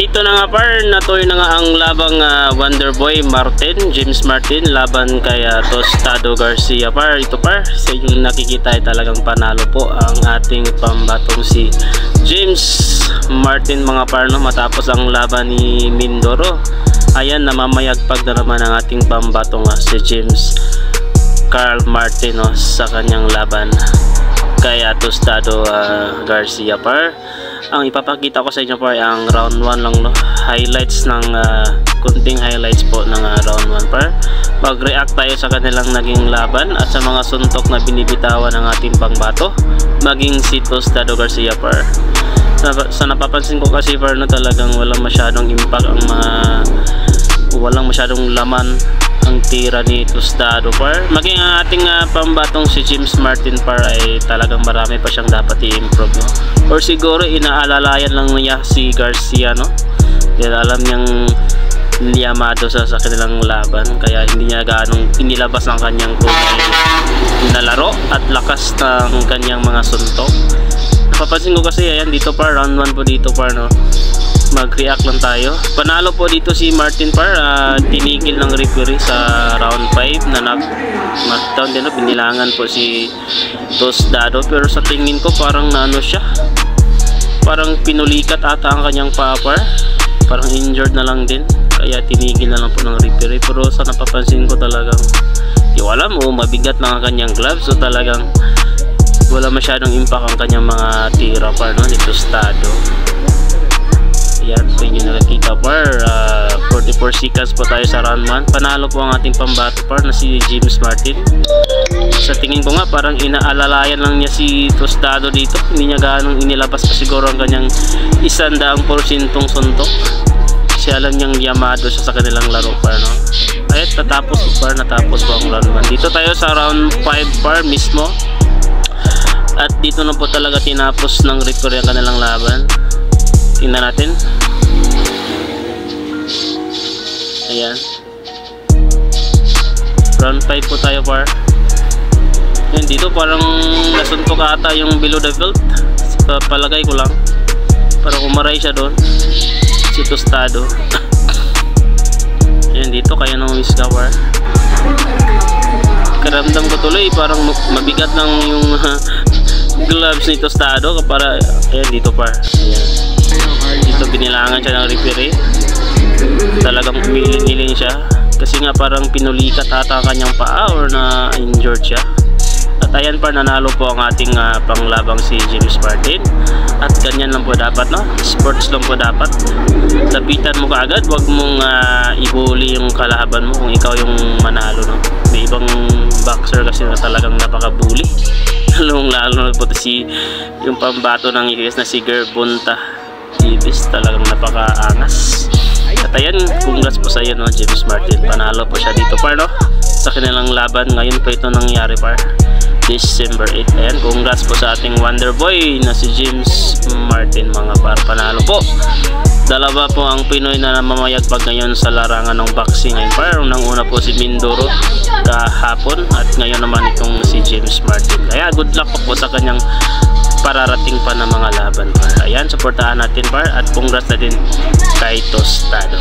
ito na nga par, natuloy na nga ang labang Wonderboy Martin, James Martin laban kay Tostado Garcia par. Ito par, sa inyong nakikita ay talagang panalo po ang ating pambatong si James Martin mga par, no? Matapos ang laban ni Mindoro, ayan, namamayagpag na naman ang ating pambatong si James Carl Martin, no? Sa kanyang laban kay Tostado Garcia par. Ang ipapakita ko sa inyo par ang round 1 lang, no? Highlights ng kunting highlights po ng round 1 par. Mag-react tayo sa kanilang naging laban at sa mga suntok na binibitawan ng ating pangbato, maging si Tostado Garcia par. Sa napapansin ko kasi par, no, talagang walang masyadong impact ang walang masyadong laman ang tira ni Tostado par. Maging ang ating pambatong si James Martin par ay talagang marami pa siyang dapat i-improve, no? Or siguro inaalalayan lang niya si Garcia, no? Dahil alam niyang liyamado sa kanilang laban, kaya hindi niya ganong inilabas ang kanyang tunay na laro at lakas ng kanyang mga suntok. Napapansin ko kasi ayan dito par, round 1 po dito par, no? Mag-react lang tayo. Panalo po dito si Martin par, tinigil ng referee sa round 5 na knockdown din, no? Binilangan po si Tostado, pero sa tingin ko parang naano siya, parang pinulikat ata ang kanyang paa par, parang injured na lang din, kaya tinigil na lang po ng referee. Pero sa napapansin ko talagang di wala mo, mabigat lang ang kanyang gloves, so talagang wala masyadong impact ang kanyang mga tira par, no, ni Tostado. Yan po yung nakikita par. 44 seconds po tayo sa round 1. Panalo po ang ating pambato par na si James Martin. Sa tingin ko nga parang inaalalayan lang niya si Tostado dito, hindi niya ganong inilabas pa siguro ang kanyang 100% suntok, kasi alam niyang yamado siya sa kanilang laro par, no? Ay, natapos po ang round 1. Dito tayo sa round 5 par mismo, at dito na po talaga tinapos ng referee ang kanilang laban. Tingnan natin. Ayan, round 5 po tayo par. Ayan, dito parang nasuntok ata yung below the belt, palagay ko lang, parang umaray siya doon si Tostado. Ayan, dito kaya nung miss ka par. Karamdam ko tuloy parang mabigat lang yung gloves ni Tostado para, ayan dito par. Ayan, dito binilangan siya ng referee, talagang umiling-iling siya kasi nga parang pinulikat ata ang kanyang paa or na injured siya. At ayan par, nanalo po ang ating panglabang si James Martin. At ganyan lang po dapat, no? Sports lang po dapat. Lapitan mo kaagad, wag mong ibuli yung kalaban mo kung ikaw yung manalo, no? May ibang boxer kasi na talagang napaka-bully. Lalo na po yung pambato ng US na si Gervonta Davis, talagang napaka-angas. At ayan, congrats po sa iyo, no, James Martin. Panalo po siya dito par, no, sa kanilang laban. Ngayon po ito nangyari par, December 8. Ayan, congrats po sa ating Wonderboy na si James Martin mga par. Panalo po. Dalawa po ang Pinoy na namamayagpag ngayon sa larangan ng boxing ngayon par. Unang una po si Mindoro kahapon, at ngayon naman itong si James Martin. Kaya good luck po sa kanyang pararating pa ng mga laban par. Ayan, supportahan natin par, at congrats na din kay Tostado.